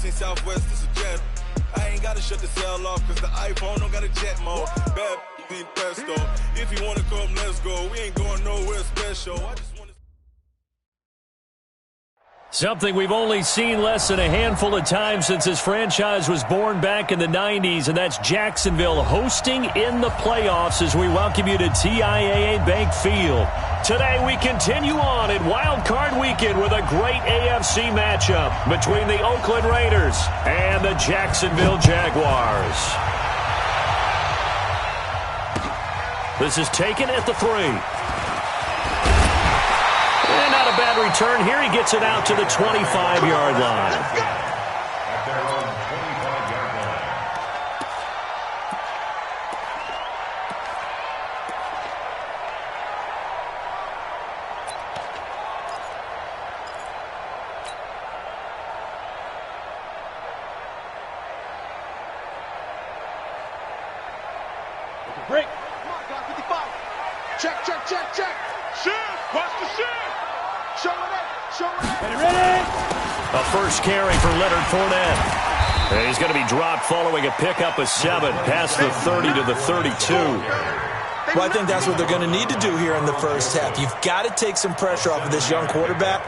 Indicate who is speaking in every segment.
Speaker 1: East and Southwest, this a jet. I ain't gotta shut the cell off, cause the iPhone don't got a jet mode. Bad in pesto. If you wanna come, let's go. We ain't going nowhere special. I just wanna...
Speaker 2: Something we've only seen less than a handful of times since this franchise was born back in the 90s, and that's Jacksonville hosting in the playoffs as we welcome you to TIAA Bank Field. Today we continue on in Wild Card Weekend with a great AFC matchup between the Oakland Raiders and the Jacksonville Jaguars. This is taken at the 3. And not a bad return here. He gets it out to the 25-yard line.
Speaker 3: Break. Come on, guys, 55. Check, check, check, check. Shift. Watch the shift. Show it. Ready.
Speaker 2: A first carry for Leonard Fournette. And he's going to be dropped following a pickup of 7 past the 30 to the 32.
Speaker 4: Well, I think that's what they're going to need to do here in the first half. You've got to take some pressure off of this young quarterback,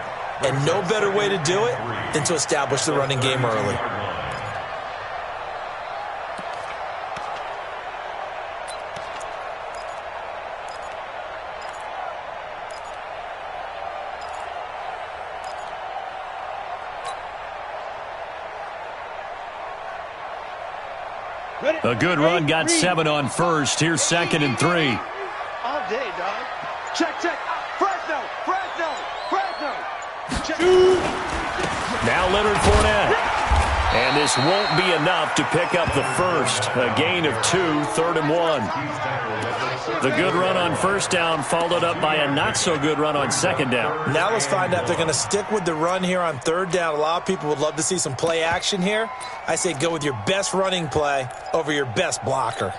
Speaker 4: and no better way to do it than to establish the running game early.
Speaker 2: A good run, got 7 on first. Here's 2nd and 3.
Speaker 3: All day, dog. Check, check. Fresno. Check.
Speaker 2: Now Leonard Fournette. And this won't be enough to pick up the first. A gain of 2, 3rd and 1. The good run on first down followed up by a not-so-good run on 2nd down.
Speaker 4: Now let's find out if they're going to stick with the run here on 3rd down. A lot of people would love to see some play action here. I say go with your best running play over your best blocker.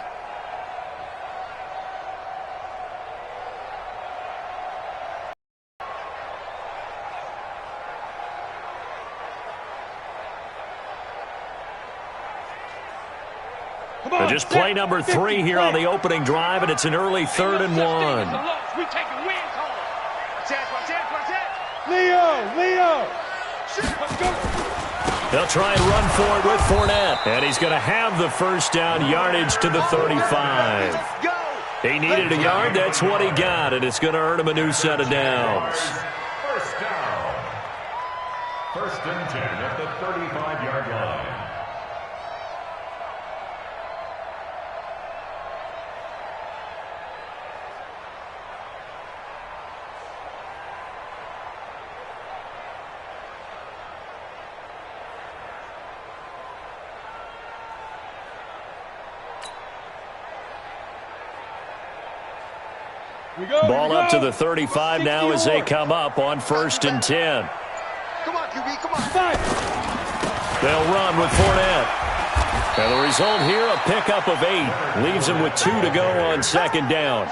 Speaker 2: Just play number 3 here on the opening drive, and it's an early 3rd and 1.
Speaker 3: We taking wins home. Leo. Let's go.
Speaker 2: They'll try and run for it with Fournette, and he's going to have the first down yardage to the 35. He needed a yard. That's what he got, and it's going to earn him a new set of downs.
Speaker 5: First down. 1st and 10 at the 35-yard line.
Speaker 2: Ball up to the 35 now as they come up on 1st and 10.
Speaker 3: Come on, QB, come on.
Speaker 2: They'll run with Fournette. And the result here, a pickup of 8. Leaves him with 2 to go on 2nd down.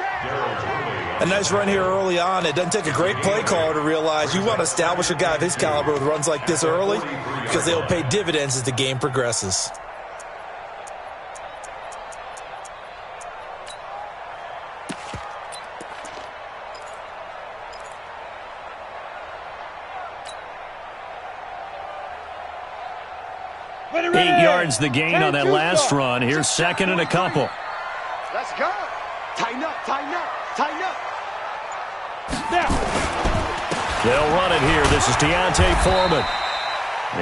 Speaker 4: A nice run here early on. It doesn't take a great play caller to realize you want to establish a guy of his caliber with runs like this early because they'll pay dividends as the game progresses.
Speaker 2: Ready. 8 yards the gain on that last run. Here's 2nd and a couple.
Speaker 3: Let's go. Tighten up. Now.
Speaker 2: They'll run it here. This is Deontay Foreman.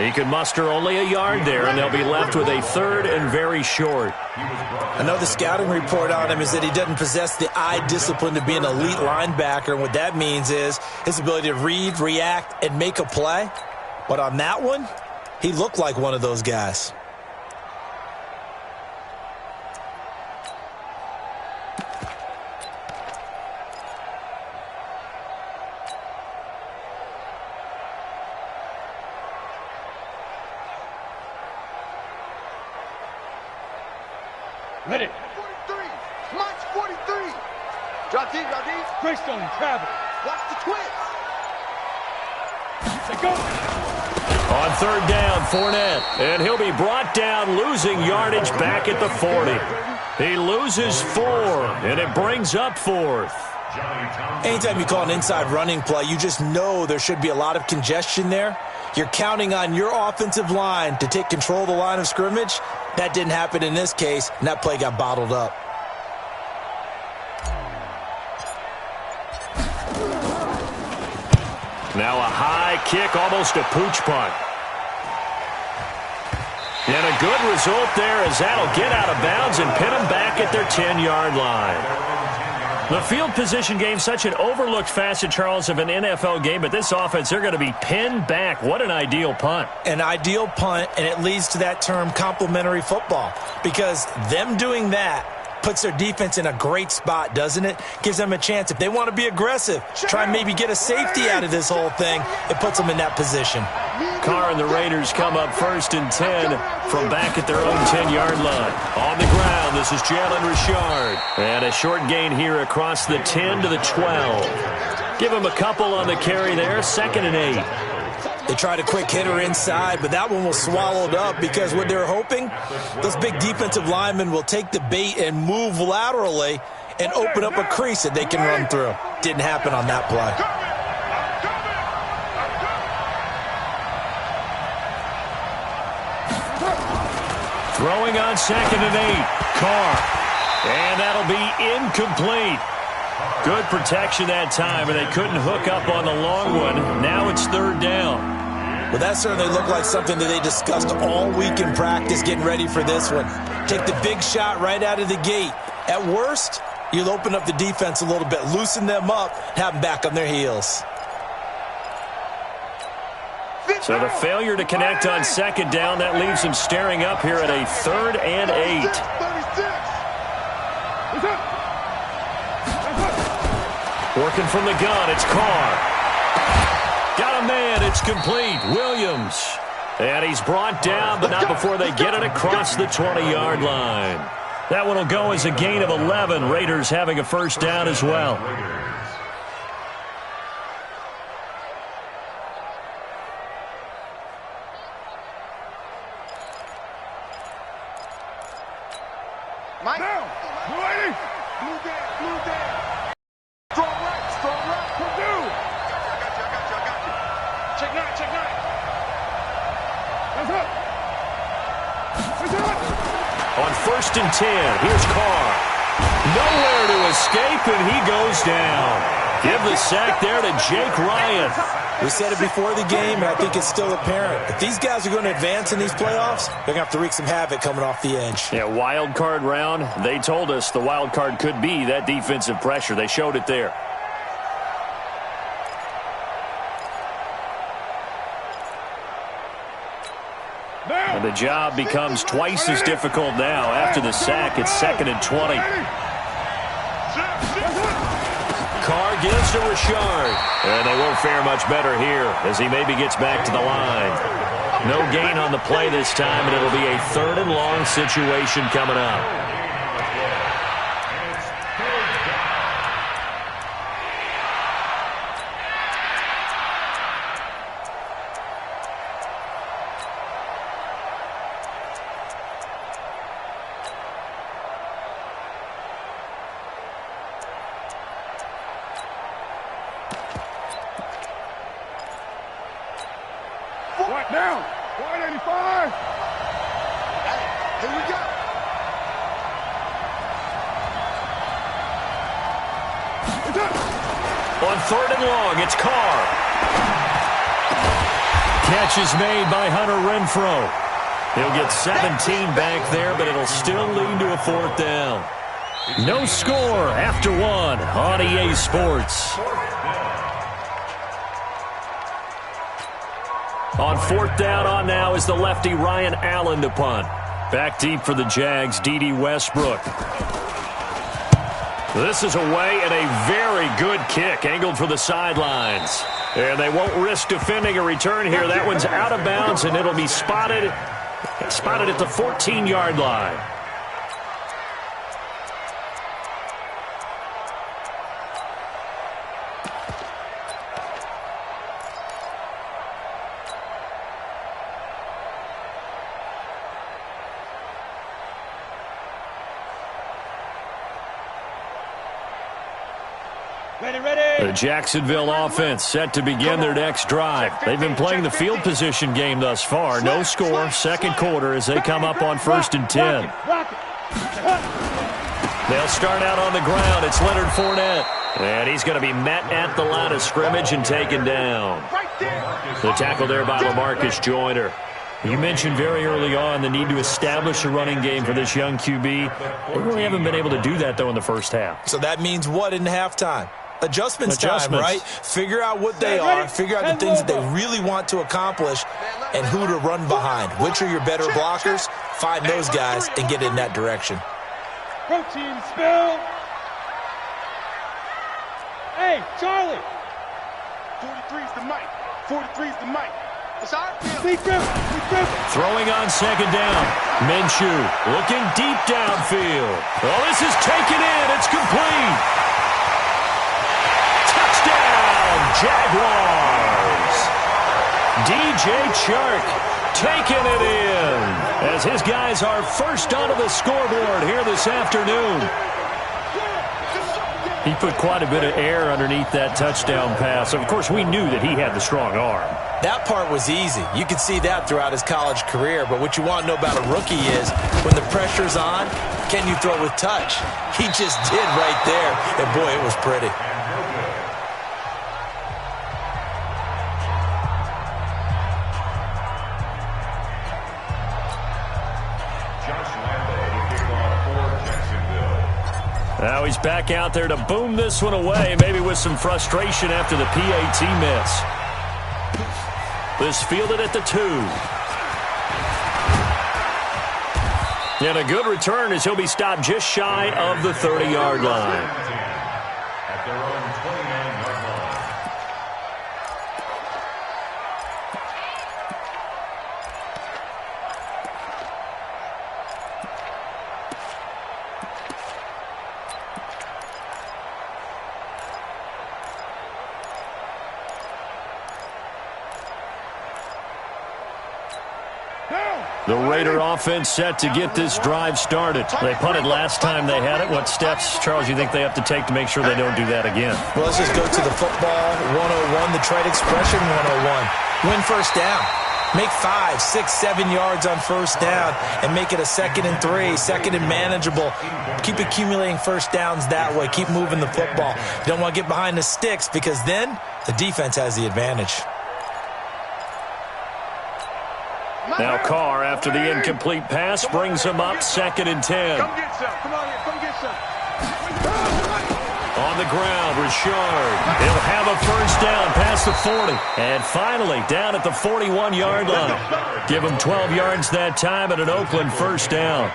Speaker 2: He can muster only a yard there, and they'll be left with a 3rd and very short.
Speaker 4: I know the scouting report on him is that he doesn't possess the eye discipline to be an elite linebacker. And what that means is his ability to read, react, and make a play. But on that one, he looked like one of those guys.
Speaker 3: Ready. 43. March 43. Drop deep. Greystone, travel. Watch the twist. Let's go.
Speaker 2: On third down, Fournette. And he'll be brought down, losing yardage back at the 40. He loses 4, and it brings up 4th.
Speaker 4: Anytime you call an inside running play, you just know there should be a lot of congestion there. You're counting on your offensive line to take control of the line of scrimmage. That didn't happen in this case, and that play got bottled up.
Speaker 2: Now a high kick, almost a pooch punt. And a good result there as that'll get out of bounds and pin them back at their 10-yard line. The field position game, such an overlooked facet, Charles, of an NFL game, but this offense, they're going to be pinned back. What an ideal punt.
Speaker 4: An ideal punt, and it leads to that term complementary football, because them doing that puts their defense in a great spot, doesn't it? Gives them a chance. If they want to be aggressive, try and maybe get a safety out of this whole thing, it puts them in that position.
Speaker 2: Carr and the Raiders come up 1st and 10 from back at their own 10-yard line. On the ground, this is Jalen Richard. And a short gain here across the 10 to the 12. Give him a couple on the carry there, 2nd and 8.
Speaker 4: They tried a quick hitter inside, but that one was swallowed up because what they're hoping, those big defensive linemen will take the bait and move laterally and open up a crease that they can run through. Didn't happen on that play.
Speaker 2: Throwing on 2nd and 8, Carr. And that'll be incomplete. Good protection that time, and they couldn't hook up on the long one. Now it's 3rd down.
Speaker 4: Well, that certainly looked like something that they discussed all week in practice, getting ready for this one. Take the big shot right out of the gate. At worst, you'll open up the defense a little bit, loosen them up, have them back on their heels.
Speaker 2: So the failure to connect on 2nd down, that leaves them staring up here at a 3rd and 8. Working from the gun, it's Carr. Got a man, it's complete. Williams. And he's brought down, but not before they get it across the 20-yard line. That one will go as a gain of 11. Raiders having a 1st down as well.
Speaker 3: Mike. Now, ready? Blue down. Strong right, Purdue. I got you. Check 9. That's up.
Speaker 2: On 1st and 10, here's Carr. Nowhere to escape, and he goes down. Give the sack there to Jake Ryan.
Speaker 4: We said it before the game, and I think it's still apparent. If these guys are going to advance in these playoffs, they're going to have to wreak some havoc coming off the edge.
Speaker 2: Yeah, wild card round. They told us the wild card could be that defensive pressure. They showed it there. And the job becomes twice as difficult now. After the sack, it's 2nd and 20. Carr gives to Richard. And they won't fare much better here as he maybe gets back to the line. No gain on the play this time, and it'll be a 3rd and long situation coming up.
Speaker 3: What now? 185. Here we go.
Speaker 2: On 3rd and long, it's Carr. Catch is made by Hunter Renfrow. He'll get 17 back there, but it'll still lead to a 4th down. No score after 1 on EA Sports. On 4th down on now is the lefty Ryan Allen to punt. Back deep for the Jags, D.D. Westbrook. This is away and a very good kick angled for the sidelines. And they won't risk defending a return here. That one's out of bounds, and it'll be spotted at the 14-yard line. The Jacksonville offense set to begin their next drive. They've been playing the field position game thus far. No score, second quarter as they come up on 1st and 10. They'll start out on the ground. It's Leonard Fournette. And he's going to be met at the line of scrimmage and taken down. The tackle there by LaMarcus Joyner. You mentioned very early on the need to establish a running game for this young QB. They really haven't been able to do that, though, in the first half.
Speaker 4: So that means what in halftime? Adjustments time, right? Figure out what they are, figure out the things that they really want to accomplish, and who to run behind. Which are your better blockers? Find those guys and get in that direction.
Speaker 3: Protein spill. Hey, Charlie. 43's the mic. 43's the mic. It's our field.
Speaker 2: Throwing on second down. Minshew looking deep downfield. Oh, this is taken in. It's complete. Touchdown, Jaguars. DJ Chark taking it in as his guys are first onto the scoreboard here this afternoon. He put quite a bit of air underneath that touchdown pass. Of course, we knew that he had the strong arm.
Speaker 4: That part was easy. You could see that throughout his college career. But what you want to know about a rookie is when the pressure's on, can you throw with touch? He just did right there. And, boy, it was pretty.
Speaker 2: Now he's back out there to boom this one away, maybe with some frustration after the PAT miss. This fielded at the 2. And a good return as he'll be stopped just shy of the 30-yard line.
Speaker 5: At their own 29-yard line.
Speaker 2: The Raider offense set to get this drive started. They punted last time they had it. What steps, Charles, you think they have to take to make sure they don't do that again?
Speaker 4: Well, let's just go to the football 101, the trade expression 101. Win first down. Make 5, 6, 7 yards on first down and make it a 2nd and 3, 2nd and manageable. Keep accumulating first downs that way. Keep moving the football. You don't want to get behind the sticks because then the defense has the advantage.
Speaker 2: Now Carr, after the incomplete pass, brings him up 2nd and 10.
Speaker 3: Come get some. Come on here. Come get some.
Speaker 2: On the ground, Richard. He'll have a first down past the 40. And finally, down at the 41-yard line. Give him 12 yards that time at an Oakland first down.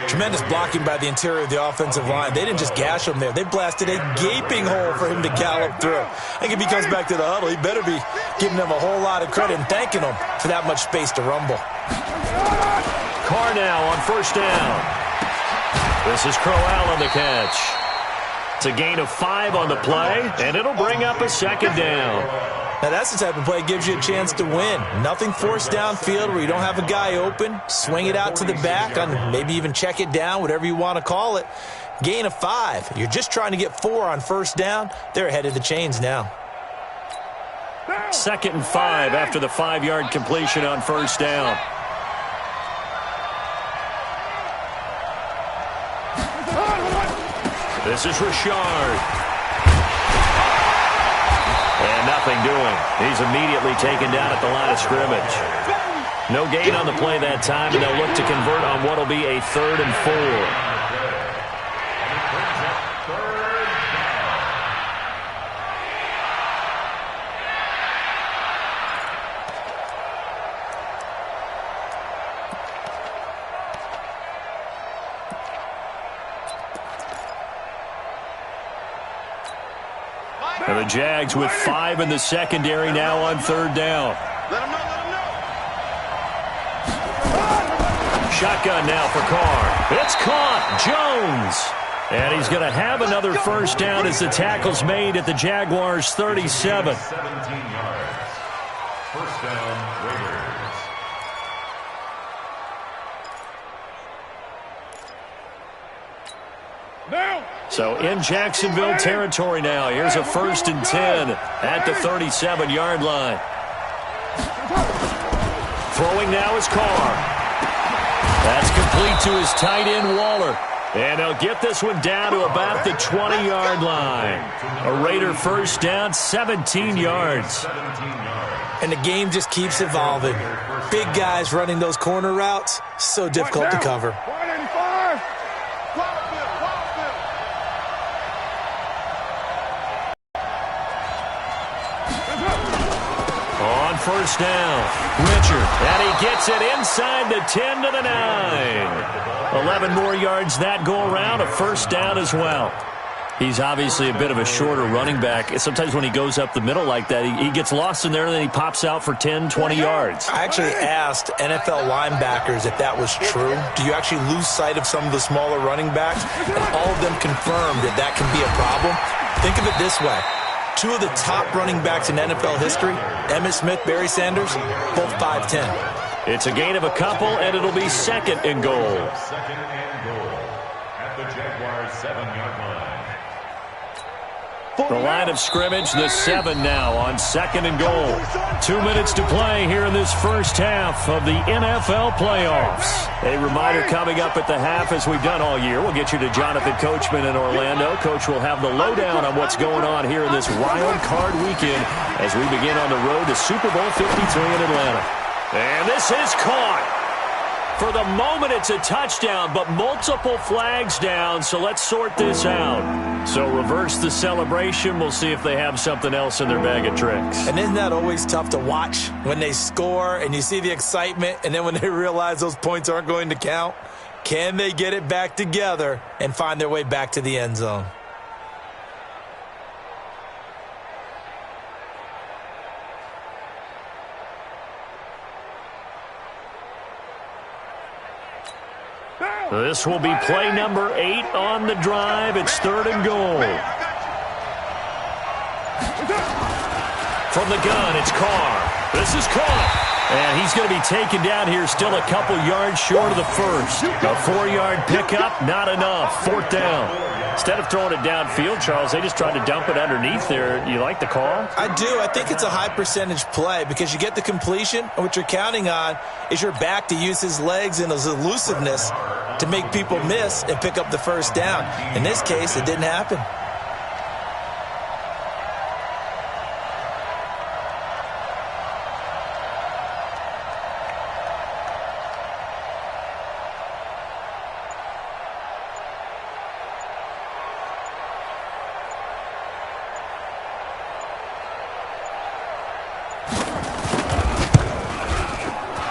Speaker 4: Tremendous blocking by the interior of the offensive line. They didn't just gash him there. They blasted a gaping hole for him to gallop through. I think if he comes back to the huddle, he better be giving them a whole lot of credit and thanking them for that much space to rumble.
Speaker 2: Carr now on first down. This is Crowell on the catch. It's a gain of 5 on the play, and it'll bring up a 2nd down.
Speaker 4: Now, that's the type of play that gives you a chance to win. Nothing forced downfield where you don't have a guy open. Swing it out to the back, on maybe even check it down, whatever you want to call it. Gain of 5. You're just trying to get 4 on first down. They're ahead of the chains now.
Speaker 2: 2nd and 5 after the 5-yard completion on first down. This is Richard. And nothing doing. He's immediately taken down at the line of scrimmage. No gain on the play that time, and they'll look to convert on what will be a 3rd and 4. And the Jags with 5 in the secondary now on 3rd down. Shotgun now for Carr. It's caught. Jones. And he's going to have another first down as the tackle's made at the Jaguars' 37.
Speaker 5: 17 yards. First down, Raiders.
Speaker 2: So in Jacksonville territory now. Here's a 1st and 10 at the 37-yard line. Throwing now is Carr. That's complete to his tight end, Waller. And they'll get this one down to about the 20-yard line. A Raider 1st down, 17 yards.
Speaker 4: And the game just keeps evolving. Big guys running those corner routes, so difficult to cover.
Speaker 3: 185.
Speaker 2: On 1st down, Richard. And he gets it inside the 10 to the 9. 11 more yards that go around, a 1st down as well. He's obviously a bit of a shorter running back. Sometimes when he goes up the middle like that, he gets lost in there and then he pops out for 10, 20 yards.
Speaker 4: I actually asked NFL linebackers if that was true. Do you actually lose sight of some of the smaller running backs? And all of them confirmed that that can be a problem. Think of it this way. 2 of the top running backs in NFL history, Emmitt Smith, Barry Sanders, both 5'10".
Speaker 2: It's a gain of a couple, and it'll be 2nd and goal.
Speaker 5: 2nd and goal at the Jaguars' 7-yard line.
Speaker 2: The line of scrimmage, the 7 now on 2nd and goal. 2 minutes to play here in this first half of the NFL playoffs. A reminder coming up at the half, as we've done all year. We'll get you to Jonathan Coachman in Orlando. Coach will have the lowdown on what's going on here in this wild card weekend as we begin on the road to Super Bowl 53 in Atlanta. And this is caught. For the moment, it's a touchdown, but multiple flags down, so let's sort this out. So reverse the celebration. We'll see if they have something else in their bag of tricks.
Speaker 4: And isn't that always tough to watch when they score and you see the excitement, and then when they realize those points aren't going to count? Can they get it back together and find their way back to the end zone?
Speaker 2: This will be play number 8 on the drive. It's 3rd and goal. From the gun, it's Carr. This is caught. And he's going to be taken down here, still a couple yards short of the first. A 4-yard pickup, not enough. 4th down. Instead of throwing it downfield, Charles, they just tried to dump it underneath there. You like the call?
Speaker 4: I do. I think it's a high percentage play because you get the completion, and what you're counting on is your back to use his legs and his elusiveness to make people miss and pick up the 1st down. In this case, it didn't happen.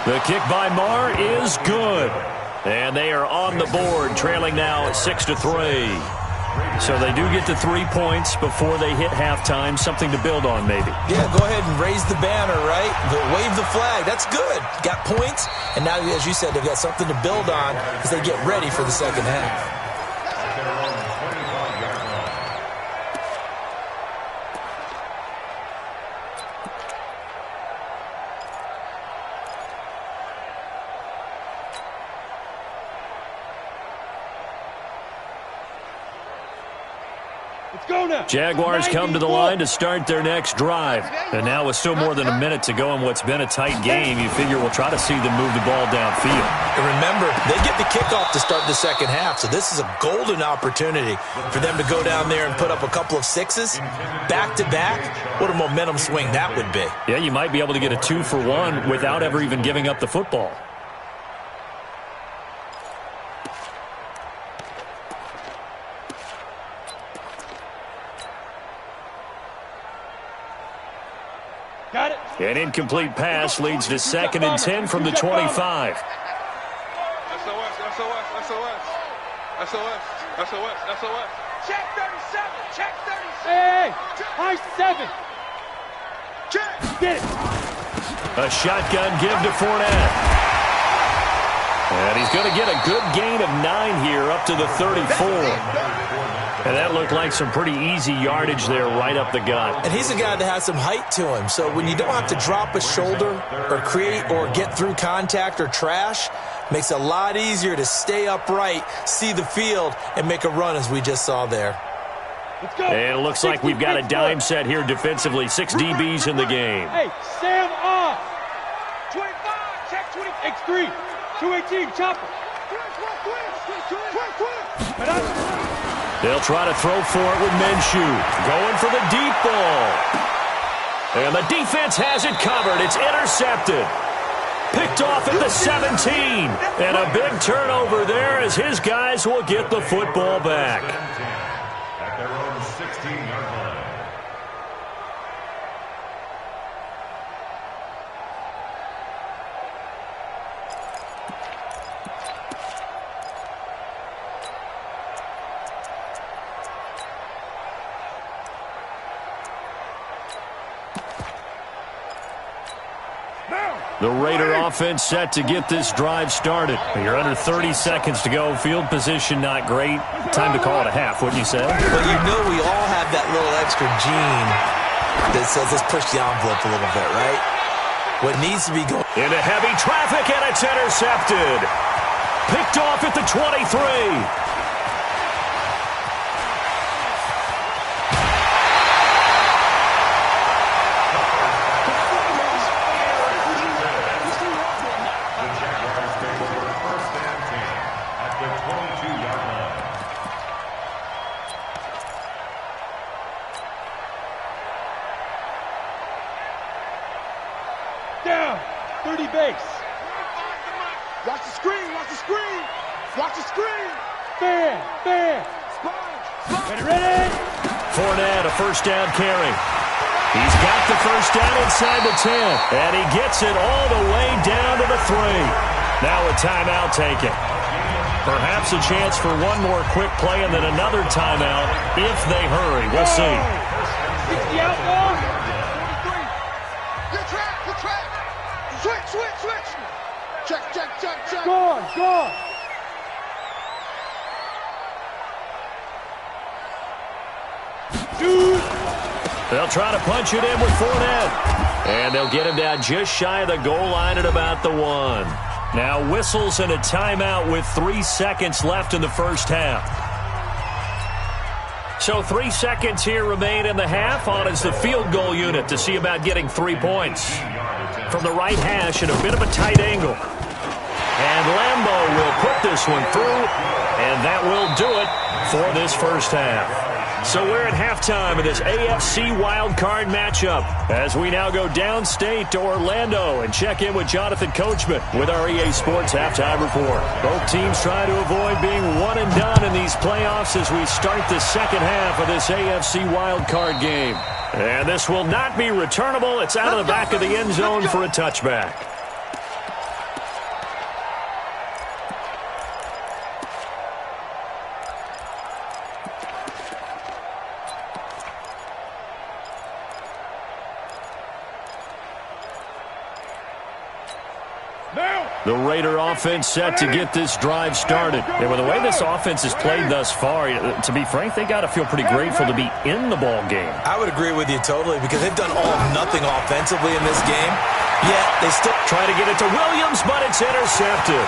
Speaker 2: The kick by Marr is good. And they are on the board, trailing now 6-3. So they do get the 3 points before they hit halftime. Something to build on, maybe.
Speaker 4: Yeah, go ahead and raise the banner, right? Wave the flag. That's good. Got points. And now, as you said, they've got something to build on as they get ready for the second half.
Speaker 2: Jaguars come to the line to start their next drive. And now with still more than a minute to go in what's been a tight game, you figure we'll try to see them move the ball downfield.
Speaker 4: And remember, they get the kickoff to start the second half, so this is a golden opportunity for them to go down there and put up a couple of 6s back-to-back. What a momentum swing that would be.
Speaker 2: Yeah, you might be able to get a 2-for-1 without ever even giving up the football. An incomplete pass leads to 2nd and 10 from the 25.
Speaker 3: SOS, Check 37, check 37. Hey, high 7. Check. Get it.
Speaker 2: A shotgun give to Fournette. And he's going to get a good gain of 9 here up to the 34. And that looked like some pretty easy yardage there right up the gut.
Speaker 4: And he's a guy that has some height to him. So when you don't have to drop a shoulder or create or get through contact or trash, Makes it a lot easier to stay upright, see the field, and make a run as we just saw there.
Speaker 2: And it looks like we've got a dime set here defensively. 6 DBs in the game.
Speaker 3: Hey, Sam off. 25, check 20, X3, 218, chopper.
Speaker 2: They'll try to throw for it with Minshew. Going for the deep ball. And the defense has it covered. It's intercepted. Picked off at the 17. And a big turnover there as his guys will get the football back.
Speaker 5: At their own 16-yard line.
Speaker 2: The Raider offense set to get this drive started. You're under 30 seconds to go. Field position not great. Time to call it a half, wouldn't you say?
Speaker 4: Well, you know we all have that little extra gene that says let's push the envelope a little bit, right? What needs to be going...
Speaker 2: Into heavy traffic, and it's intercepted. Picked off at the 23.
Speaker 3: Down, 30 base. Watch the screen, watch the screen. Watch the screen. Fan. Ready?
Speaker 2: Fournette, a first down carry. He's got the first down inside the 10, and he gets it all the way down to the 3. Now a timeout taken. Perhaps a chance for one more quick play and then another timeout if they hurry. We'll see.
Speaker 3: 60 out ball. Good track. Switch. Check. Gone. Dude.
Speaker 2: They'll try to punch it in with Fournette. And they'll get him down just shy of the goal line at about the 1. Now whistles and a timeout with 3 seconds left in the first half. So 3 seconds here remain in the half. On is the field goal unit to see about getting 3 points. From the right hash at a bit of a tight angle. And Lambo will put this one through, and that will do it for this first half. So we're at halftime of this AFC wildcard matchup as we now go downstate to Orlando and check in with Jonathan Coachman with our EA Sports Halftime Report. Both teams try to avoid being one and done in these playoffs as we start the second half of this AFC wildcard game. And this will not be returnable. It's out of the back of the end zone for a touchback. The Raider offense set to get this drive started. And with the way this offense has played thus far, to be frank, they got to feel pretty grateful to be in the ball game.
Speaker 4: I would agree with you totally because they've done all of nothing offensively in this game. Yet they still
Speaker 2: try to get it to Williams, but it's intercepted.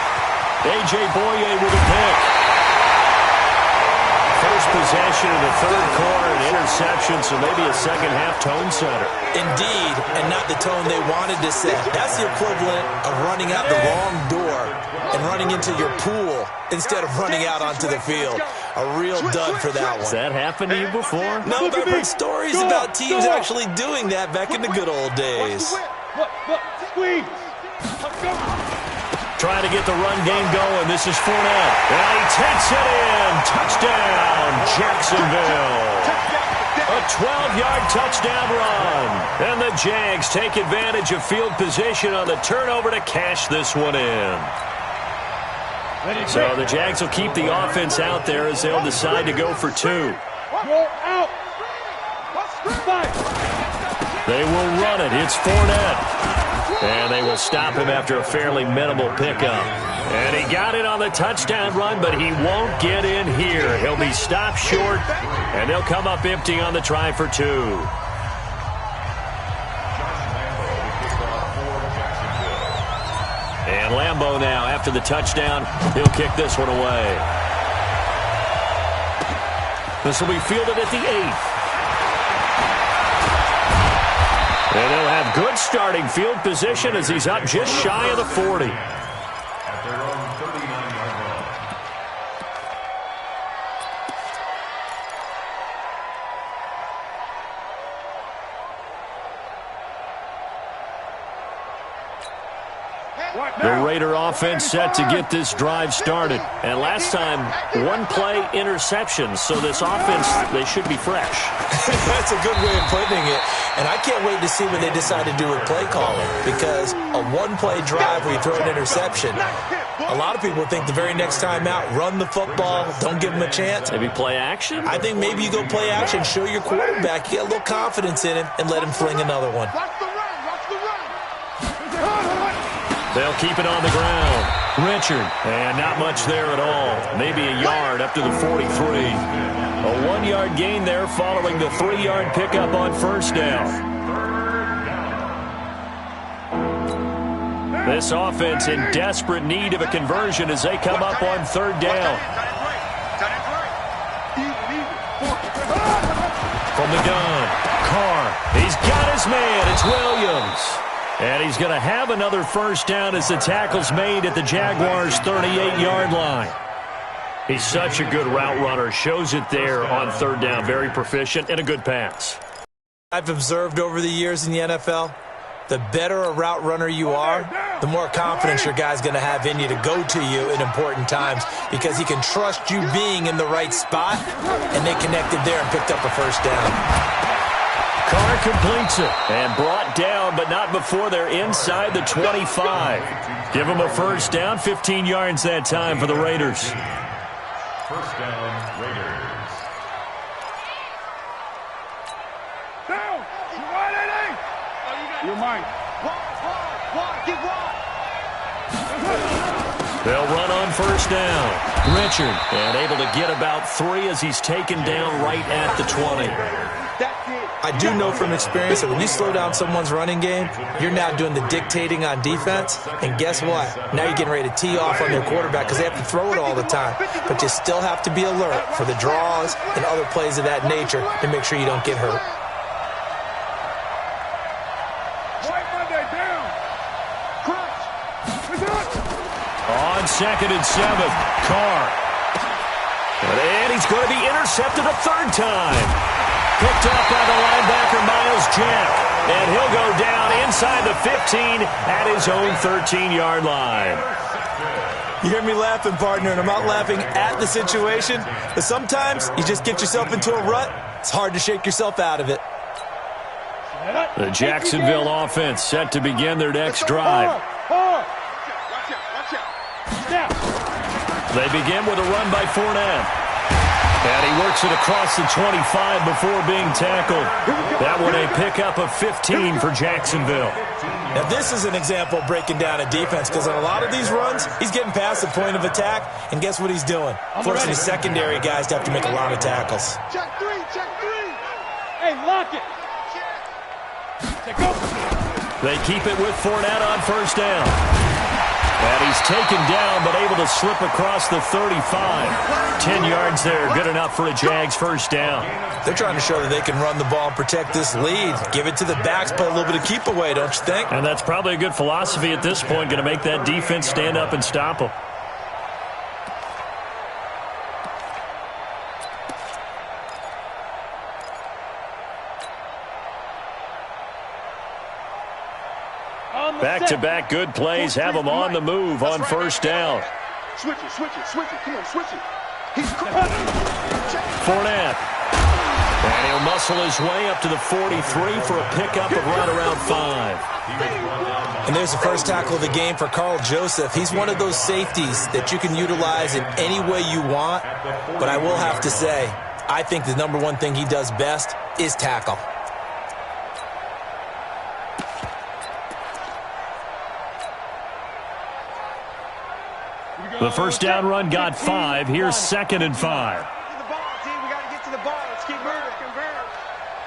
Speaker 2: A.J. Boye with a pick. First possession of the third quarter, an interception, so maybe a second-half tone setter.
Speaker 4: Indeed, and not the tone they wanted to set. That's the equivalent of running out the wrong door and running into your pool instead of running out onto the field. A real dud for that one.
Speaker 2: Has that happened to you before?
Speaker 4: No, but I've heard stories about teams actually doing that back in the good old days.
Speaker 3: Squeeze.
Speaker 2: Trying to get the run game going. This is Fournette. And he takes it in. Touchdown, Jacksonville. A 12-yard touchdown run. And the Jags take advantage of field position on the turnover to cash this one in. So the Jags will keep the offense out there as they'll decide to go for 2.
Speaker 3: Out.
Speaker 2: They will run it. It's Fournette. And they will stop him after a fairly minimal pickup. And he got it on the touchdown run, but he won't get in here. He'll be stopped short, and they'll come up empty on the try for 2. And Lambeau now after the touchdown. He'll kick this one away. This will be fielded at the 8th. And he'll have good starting field position as he's up just shy of the 40.
Speaker 5: At their own 39-yard line.
Speaker 2: The Raider offense set to get this drive started. And last time, one-play interception. So this offense, they should be fresh.
Speaker 4: That's a good way of putting it. And I can't wait to see what they decide to do with play calling. Because a one-play drive where you throw an interception, a lot of people think the very next time out, run the football, don't give them a chance.
Speaker 2: Maybe play action?
Speaker 4: I think maybe you go play action, show your quarterback, get a little confidence in him, and let him fling another one.
Speaker 2: They'll keep it on the ground. Richard, and not much there at all. Maybe a yard up to the 43. A 1-yard gain there following the 3-yard pickup on first down. This offense in desperate need of a conversion as they come up on third down. From the gun, Carr. He's got his man. It's Williams. And he's going to have another first down as the tackle's made at the Jaguars' 38-yard line. He's such a good route runner. Shows it there on third down. Very proficient and a good pass.
Speaker 4: I've observed over the years in the NFL, the better a route runner you are, the more confidence your guy's going to have in you to go to you in important times because he can trust you being in the right spot, and they connected there and picked up a first down.
Speaker 2: Carr completes it and brought down, but not before they're inside the 25. Give them a first down, 15 yards that time for the Raiders.
Speaker 5: First down, Raiders.
Speaker 3: Down! You're mine. Get wide.
Speaker 2: They'll run on first down. Richard, and able to get about 3 as he's taken down right at the 20.
Speaker 4: I do know from experience that when you slow down someone's running game, you're now doing the dictating on defense. And guess what? Now you're getting ready to tee off on their quarterback because they have to throw it all the time. But you still have to be alert for the draws and other plays of that nature to make sure you don't get hurt.
Speaker 2: On 2nd and 7, Carr. And he's going to be intercepted a third time. Picked up by the linebacker, Miles Jack. And he'll go down inside the 15 at his own 13-yard line.
Speaker 4: You hear me laughing, partner, and I'm not laughing at the situation. But sometimes you just get yourself into a rut. It's hard to shake yourself out of it.
Speaker 2: The Jacksonville offense set to begin their next drive. They begin with a run by Fournette. And he works it across the 25 before being tackled. That one a pickup of 15 for Jacksonville.
Speaker 4: Now this is an example of breaking down a defense because on a lot of these runs, he's getting past the point of attack, and guess what he's doing? Forcing his secondary guys to have to make a lot of tackles.
Speaker 3: Check three. Hey, lock it.
Speaker 2: They keep it with Fournette on first down. And he's taken down, but able to slip across the 35. 10 yards there, good enough for a Jags first down.
Speaker 4: They're trying to show that they can run the ball and protect this lead. Give it to the backs, play a little bit of keep away, don't you think?
Speaker 2: And that's probably a good philosophy at this point, going to make that defense stand up and stop them. Back-to-back good plays have them on the move on first down.
Speaker 3: Switch it. Come on, switch it.
Speaker 2: Fournette. And he'll muscle his way up to the 43 for a pickup of right around 5.
Speaker 4: And there's the first tackle of the game for Carl Joseph. He's one of those safeties that you can utilize in any way you want. But I will have to say, I think the number one thing he does best is tackle.
Speaker 2: The first down run got 5. Here's 2nd and 5.
Speaker 3: To the ball, team. We got to get to the ball. Let's keep moving.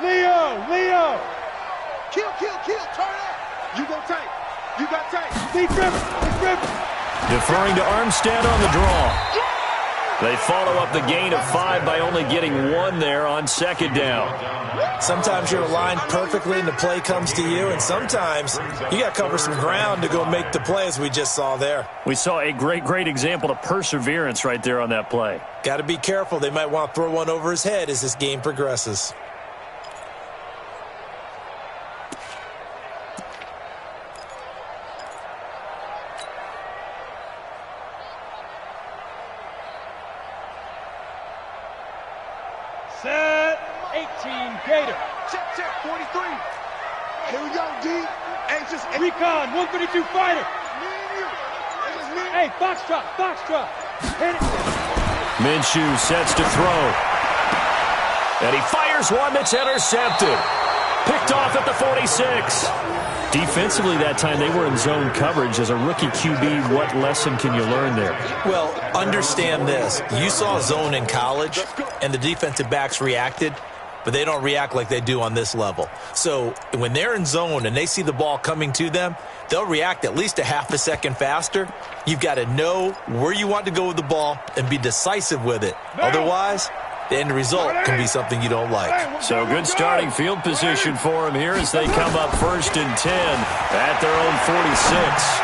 Speaker 3: Leo. Kill. Turn up. You go tight. You got tight. Big grip.
Speaker 2: Deferring to Armstead on the draw. They follow up the gain of 5 by only getting 1 there on second down.
Speaker 4: Sometimes you're aligned perfectly and the play comes to you, and sometimes you got to cover some ground to go make the play, as we just saw there.
Speaker 2: We saw a great example of perseverance right there on that play.
Speaker 4: Got to be careful. They might want to throw one over his head as this game progresses.
Speaker 3: Set. 18 Gator. Check, 43. Here we go, D. Anxious. Recon, 132 fighter. Me and you. Hey, Foxtrot. Hit it.
Speaker 2: Minshew sets to throw. And he fires one that's intercepted. Picked off at the 46. Defensively that time, they were in zone coverage. As a rookie QB, what lesson can you learn there?
Speaker 4: Well, understand this. You saw zone in college, and the defensive backs reacted, but they don't react like they do on this level. So when they're in zone and they see the ball coming to them, they'll react at least a half a second faster. You've got to know where you want to go with the ball and be decisive with it. Otherwise, the end result can be something you don't like.
Speaker 2: So good starting field position for him here as they come up 1st and 10 at their own 46.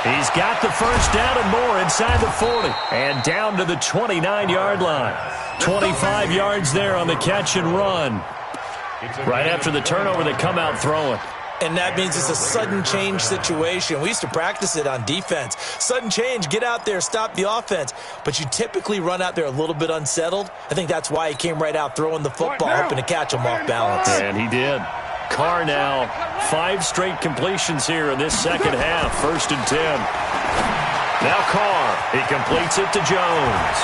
Speaker 2: He's got the first down and more inside the 40 and down to the 29-yard line. 25 yards there on the catch and run. Right after the turnover, they come out throwing.
Speaker 4: And that means it's a sudden change situation. We used to practice it on defense. Sudden change, get out there, stop the offense. But you typically run out there a little bit unsettled. I think that's why he came right out throwing the football, hoping to catch him off balance.
Speaker 2: And he did. Carr now, 5 straight completions here in this second half. 1st and 10. Now Carr, he completes it to Jones.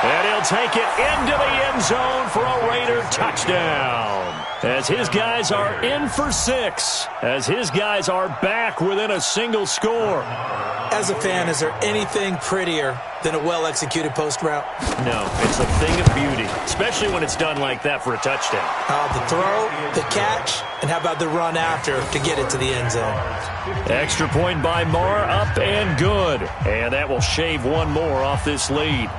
Speaker 2: And he'll take it into the end zone for a Raider touchdown. As his guys are in for 6. As his guys are back within a single score.
Speaker 4: As a fan, is there anything prettier than a well-executed post route?
Speaker 2: No, it's a thing of beauty, especially when it's done like that for a touchdown.
Speaker 4: The throw, the catch, and how about the run after to get it to the end zone?
Speaker 2: Extra point by Marr, up and good. And that will shave one more off this lead.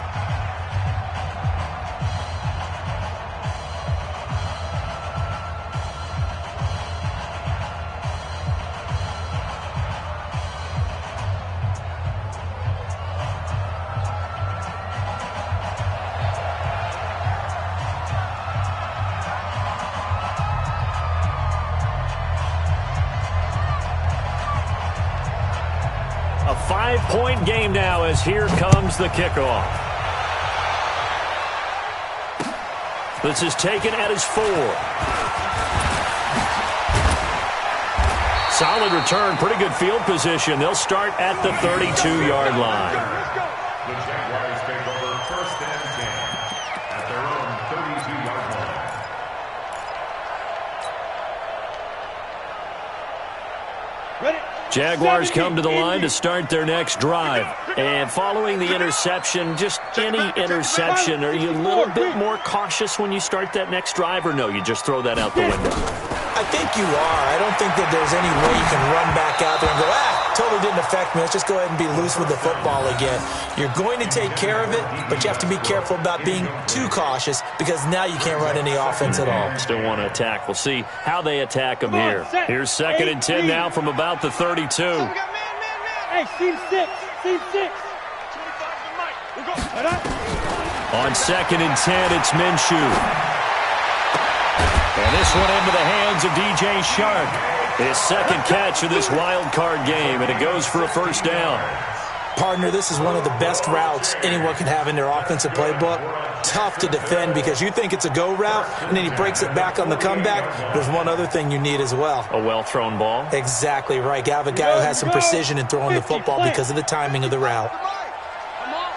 Speaker 2: A 5-point game now as here comes the kickoff. This is taken at his 4. Solid return, pretty good field position. They'll start at the 32-yard line.
Speaker 5: The Jaguars take over 1st and 10 at their own 32-yard line.
Speaker 3: Ready?
Speaker 2: Jaguars come to the line to start their next drive. And following the interception, just any interception, are you a little bit more cautious when you start that next drive, or no, you just throw that out the window?
Speaker 4: I think you are. I don't think that there's any way you can run back out there and go, totally didn't affect me. Let's just go ahead and be loose with the football again. You're going to take care of it, but you have to be careful about being too cautious because now you can't run any offense at all.
Speaker 2: Still want to attack. We'll see how they attack them here. Here's 2nd and 10 now from about the 32.
Speaker 3: Hey, Team 6. 25 to Mike. We go.
Speaker 2: On 2nd and 10, it's Minshew. And this one into the hands of DJ Shark. His second catch of this wild card game, and it goes for a first down.
Speaker 4: Partner, this is one of the best routes anyone can have in their offensive playbook. Tough to defend because you think it's a go route, and then he breaks it back on the comeback. There's one other thing you need as well.
Speaker 2: A well-thrown ball?
Speaker 4: Exactly right. You have a guy who has some precision in throwing the football because of the timing of the route.
Speaker 3: Come on.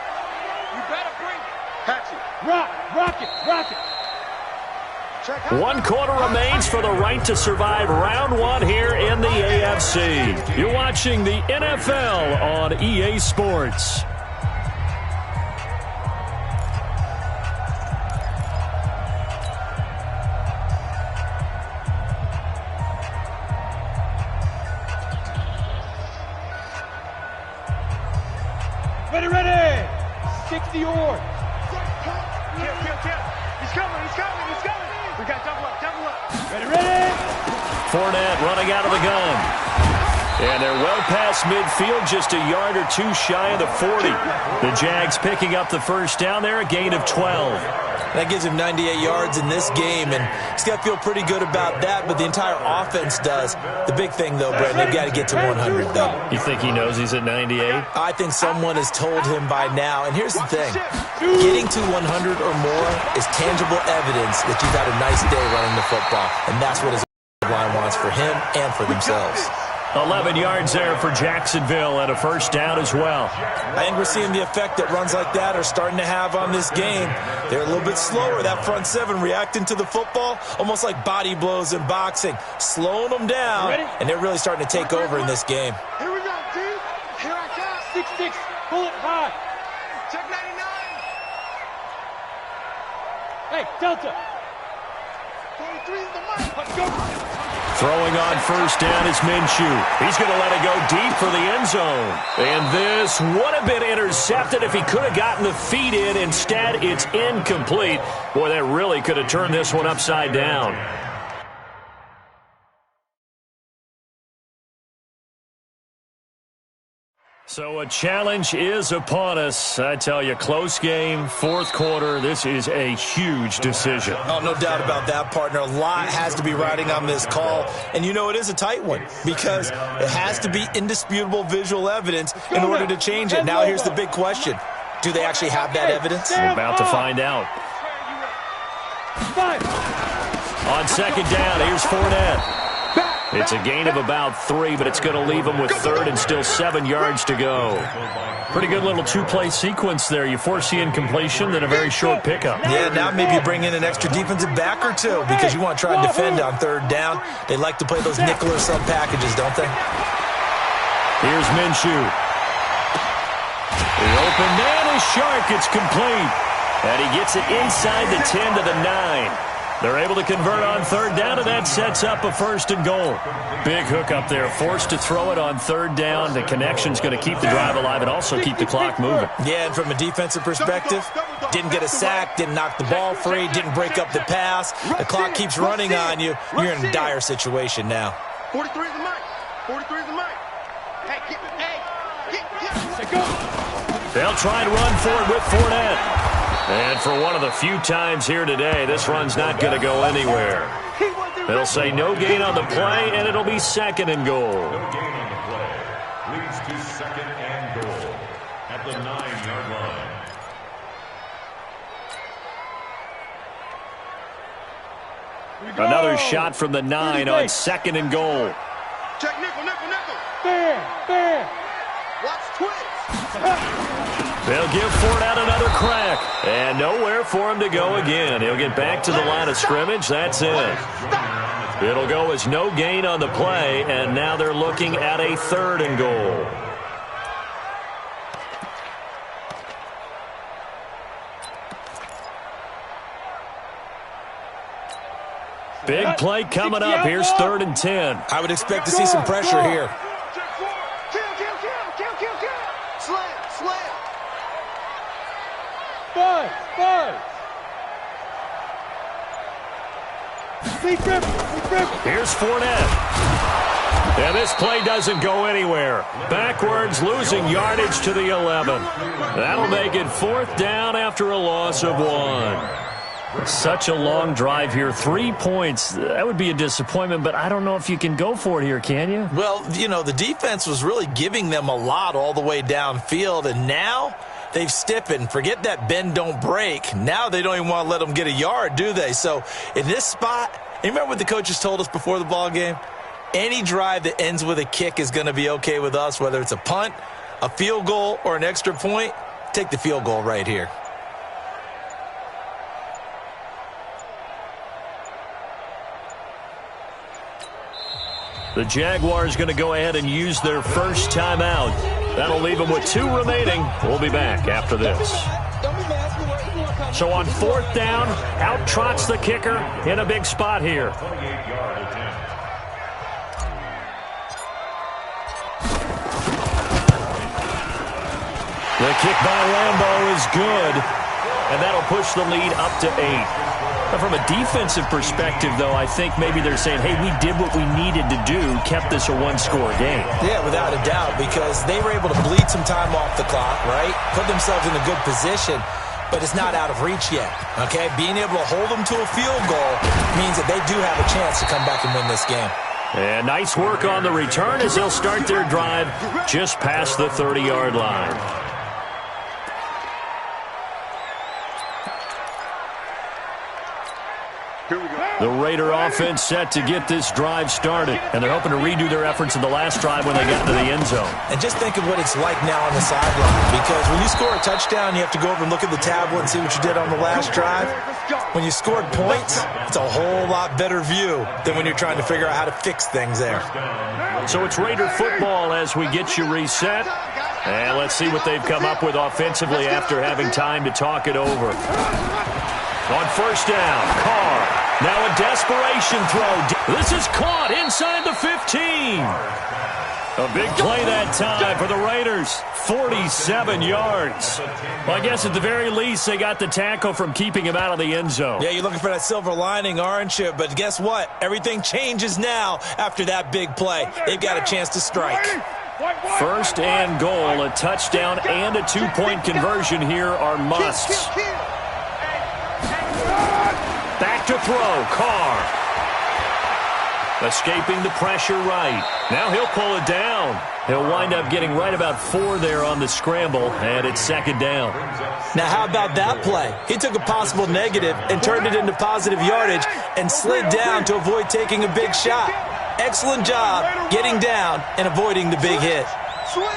Speaker 3: You better bring it. Catch it. Rock it.
Speaker 2: 1 quarter remains for the right to survive round 1 here in the AFC. You're watching the NFL on EA Sports.
Speaker 3: 60 or.
Speaker 6: Kill. He's coming. We got double up.
Speaker 3: Ready.
Speaker 2: Fournette running out of the gun. And they're well past midfield, just a yard or two shy of the 40. The Jags picking up the first down there, a gain of 12.
Speaker 4: That gives him 98 yards in this game, and he's got to feel pretty good about that, but the entire offense does. The big thing, though, Brent, they've got to get to 100, though.
Speaker 2: You think he knows he's at 98?
Speaker 4: I think someone has told him by now, and here's the thing. Getting to 100 or more is tangible evidence that you've had a nice day running the football, and that's what his line wants for him and for themselves.
Speaker 2: 11 yards there for Jacksonville and a first down as well.
Speaker 4: I think we're seeing the effect that runs like that are starting to have on this game. They're a little bit slower, that front seven, reacting to the football, almost like body blows in boxing, slowing them down, and they're really starting to take over in this game.
Speaker 6: Here we go, D. Here I come.
Speaker 3: 6-6, pull it high.
Speaker 6: Check 99.
Speaker 3: Hey, Delta.
Speaker 6: 43 is the mic.
Speaker 3: Let's go.
Speaker 2: Throwing on first down is Minshew. He's going to let it go deep for the end zone. And this would have been intercepted if he could have gotten the feet in. Instead, it's incomplete. Boy, that really could have turned this one upside down. So a challenge is upon us. I tell you, close game, fourth quarter. This is a huge decision.
Speaker 4: Oh, no doubt about that, partner. A lot has to be riding on this call. And you know it is a tight one because it has to be indisputable visual evidence in order to change it. Now here's the big question. Do they actually have that evidence?
Speaker 2: We're about to find out. On second down, here's Fournette. It's a gain of about 3, but it's going to leave him with third and still 7 yards to go. Pretty good little two-play sequence there. You force the incompletion, then a very short pickup.
Speaker 4: Yeah, now maybe bring in an extra defensive back or two because you want to try and defend on third down. They like to play those nickel or sub packages, don't they?
Speaker 2: Here's Minshew. The open man is sharp. It's complete. And he gets it inside the 10 to the 9. They're able to convert on third down, and that sets up a first and goal. Big hook up there, forced to throw it on third down. The connection's going to keep the drive alive and also keep the clock moving.
Speaker 4: Yeah, and from a defensive perspective, didn't get a sack, didn't knock the ball free, didn't break up the pass. The clock keeps running on you. You're in a dire situation now.
Speaker 6: 43 is the mic. 43 is the mic. Hey,
Speaker 2: They'll try and run for it with Fournette. And for one of the few times here today, this run's not going to go anywhere. They'll say no gain on the play, and it'll be second and goal.
Speaker 5: No gain on the play. Leads to second and goal at the 9-yard line.
Speaker 2: Another shot from the 9 on second and goal.
Speaker 6: check nickel.
Speaker 3: Fair.
Speaker 6: Watch twitch.
Speaker 2: They'll give Fournette another crack. And nowhere for him to go again. He'll get back to the line of scrimmage. That's it. It'll go as no gain on the play, and now they're looking at a third and goal. Big play coming up. Here's 3rd and 10.
Speaker 4: I would expect to see some pressure here.
Speaker 6: Slam.
Speaker 3: Five.
Speaker 2: Here's Fournette. And this play doesn't go anywhere. Backwards, losing yardage to the 11. That'll make it 4th down after a loss of 1. Such a long drive here. 3 points. That would be a disappointment, but I don't know if you can go for it here, can you?
Speaker 4: Well, you know, the defense was really giving them a lot all the way downfield, and now they've stiffened. Forget that bend, don't break. Now they don't even want to let them get a yard, do they? So in this spot, you remember what the coaches told us before the ball game? Any drive that ends with a kick is going to be okay with us, whether it's a punt, a field goal, or an extra point. Take the field goal right here.
Speaker 2: The Jaguars going to go ahead and use their first timeout. That'll leave them with 2 remaining. We'll be back after this. So on 4th down, out trots the kicker in a big spot here.
Speaker 5: 28-yard attempt.
Speaker 2: The kick by Lambeau is good, and that'll push the lead up to 8. But from a defensive perspective, though, I think maybe they're saying, hey, we did what we needed to do, kept this a one-score game.
Speaker 4: Yeah, without a doubt, because they were able to bleed some time off the clock, right? Put themselves in a good position, but it's not out of reach yet, okay? Being able to hold them to a field goal means that they do have a chance to come back and win this game.
Speaker 2: And nice work on the return as they'll start their drive just past the 30-yard line. The Raider offense set to get this drive started, and they're hoping to redo their efforts in the last drive when they got to the end zone.
Speaker 4: And just think of what it's like now on the sideline, because when you score a touchdown, you have to go over and look at the tablet and see what you did on the last drive. When you scored points, it's a whole lot better view than when you're trying to figure out how to fix things there.
Speaker 2: So it's Raider football as we get you reset. And let's see what they've come up with offensively after having time to talk it over. On first down, Carr. Now a desperation throw. This is caught inside the 15. A big play that time for the Raiders. 47 yards. Well, I guess at the very least they got the tackle from keeping him out of the end zone.
Speaker 4: Yeah, you're looking for that silver lining, aren't you? But guess what? Everything changes now after that big play. They've got a chance to strike.
Speaker 2: First and goal, a touchdown and a two-point conversion here are musts. Back to throw, Carr. Escaping the pressure right. Now he'll pull it down. He'll wind up getting right about 4 there on the scramble, and it's second down.
Speaker 4: Now how about that play? He took a possible negative and turned it into positive yardage and slid down to avoid taking a big shot. Excellent job getting down and avoiding the big hit.
Speaker 6: Switch.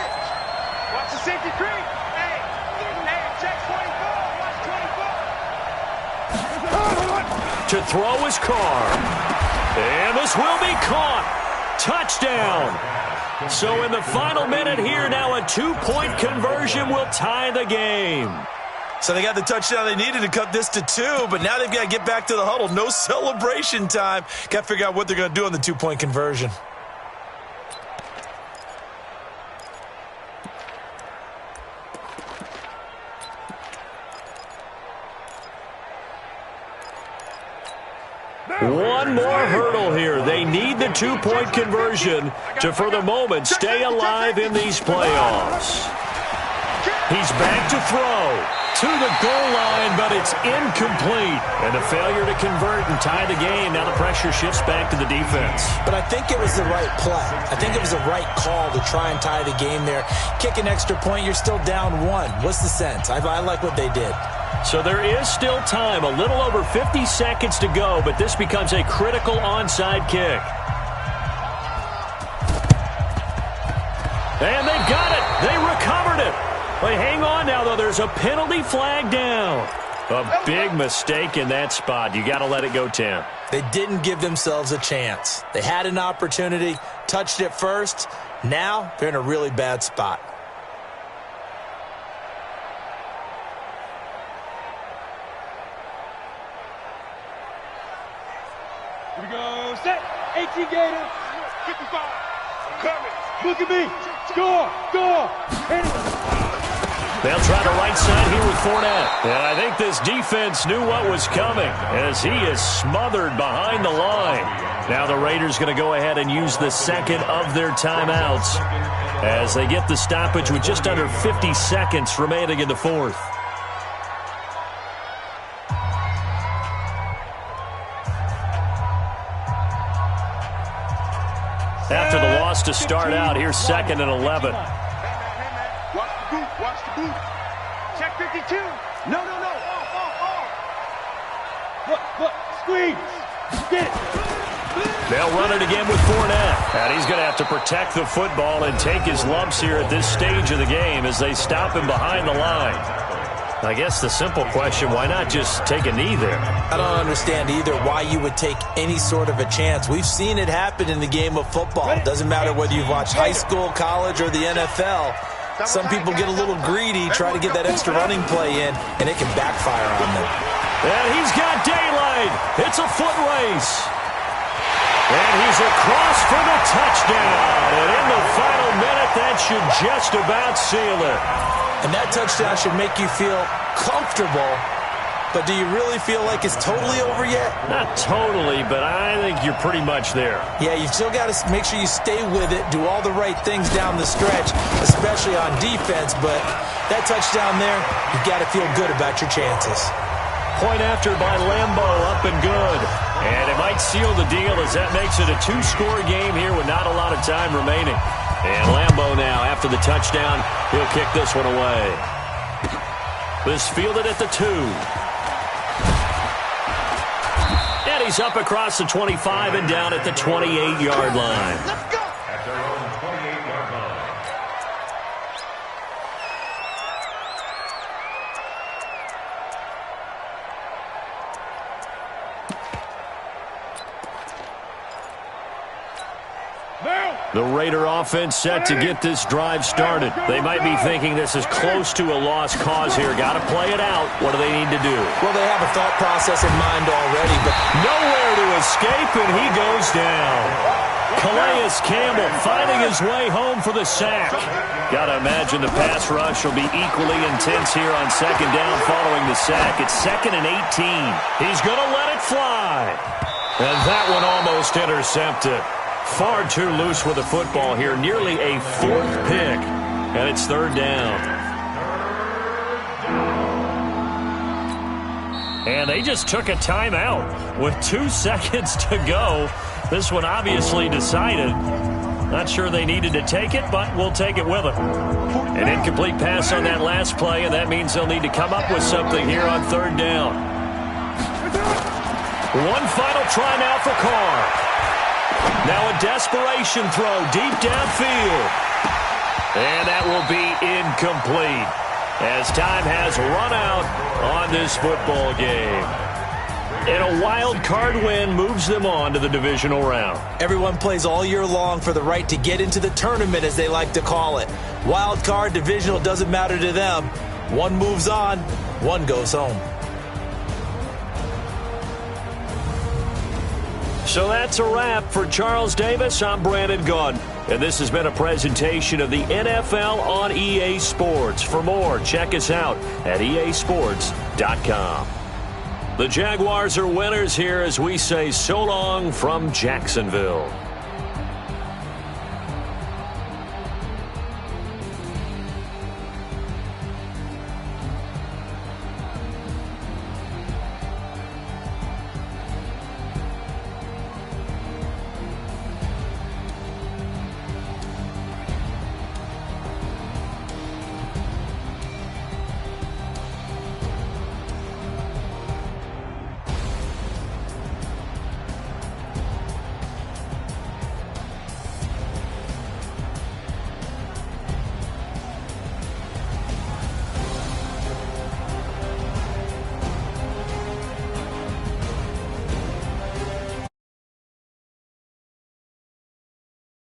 Speaker 6: Watch the safety creep. Hey, check 24. Watch 24.
Speaker 2: To throw is Carr. And this will be caught. Touchdown. So in the final minute here, now a two-point conversion will tie the game.
Speaker 4: So they got the touchdown they needed to cut this to 2, but now they've got to get back to the huddle. No celebration time. Got to figure out what they're going to do on the two-point conversion.
Speaker 2: One more hurdle here. They need the two-point conversion to, for the moment, stay alive in these playoffs. He's back to throw. To the goal line, but it's incomplete. And a failure to convert and tie the game. Now the pressure shifts back to the defense.
Speaker 4: But I think it was the right play. I think it was the right call to try and tie the game there. Kick an extra point, you're still down 1. What's the sense? I like what they did.
Speaker 2: So there is still time, a little over 50 seconds to go, but this becomes a critical onside kick. And they've got it. They recovered it. They hang on now, though. There's a penalty flag down. A big mistake in that spot. You got to let it go, Tim.
Speaker 4: They didn't give themselves a chance. They had an opportunity, touched it first. Now they're in a really bad spot.
Speaker 3: Here we go. Set. 18 Gator. 55. Coming. Look at me. Score. Score. Hit it.
Speaker 2: They'll try the right side here with Fournette. And I think this defense knew what was coming as he is smothered behind the line. Now the Raiders going to go ahead and use the second of their timeouts as they get the stoppage with just under 50 seconds remaining in the fourth. After the loss to start out, here's second and 11.
Speaker 6: Watch the boot. Watch the boot. Check 52. No. Off.
Speaker 3: Look. Squeeze. Get it.
Speaker 2: They'll run it again with Fournette. And he's going to have to protect the football and take his lumps here at this stage of the game as they stop him behind the line. I guess the simple question, why not just take a knee there?
Speaker 4: I don't understand either why you would take any sort of a chance. We've seen it happen in the game of football. It doesn't matter whether you've watched high school, college, or the NFL. Some people get a little greedy, try to get that extra running play in, and it can backfire on them.
Speaker 2: And he's got daylight. It's a foot race. And he's across for the touchdown. And in the final minute, that should just about seal it.
Speaker 4: And that touchdown should make you feel comfortable. But do you really feel like it's totally over yet?
Speaker 2: Not totally, but I think you're pretty much there.
Speaker 4: Yeah, you've still got to make sure you stay with it, do all the right things down the stretch, especially on defense. But that touchdown there, you've got to feel good about your chances.
Speaker 2: Point after by Lambo, up and good. And it might seal the deal as that makes it a two-score game here with not a lot of time remaining. And Lambo now, after the touchdown, he'll kick this one away. This fielded at the 2. And he's up across the 25 and down at the 28-yard line.
Speaker 6: Let's go.
Speaker 5: At their own 28-yard line.
Speaker 2: The Raider offense set to get this drive started. They might be thinking this is close to a lost cause here. Got to play it out. What do they need to do?
Speaker 4: Well, they have a thought process in mind already, but
Speaker 2: Nowhere to escape, and he goes down. Calais Campbell finding his way home for the sack. Got to imagine the pass rush will be equally intense here on second down following the sack. It's 2nd and 18. He's going to let it fly. And that one almost intercepted. Far too loose with the football here. Nearly a 4th pick. And it's 3rd down. And they just took a timeout with 2 seconds to go. This one obviously decided. Not sure they needed to take it, but we'll take it with them. An incomplete pass on that last play, and that means they'll need to come up with something here on 3rd down. One final try now for Carr. Now a desperation throw deep downfield. And that will be incomplete as time has run out on this football game. And a wild card win moves them on to the divisional round.
Speaker 4: everyone plays all year long for the right to get into the tournament, as they like to call it. Wild card, divisional, doesn't matter to them. One moves on, one goes home.
Speaker 2: So that's a wrap for Charles Davis. I'm Brandon Gunn, and this has been a presentation of the NFL on EA Sports. For more, check us out at easports.com. The Jaguars are winners here as we say so long from Jacksonville.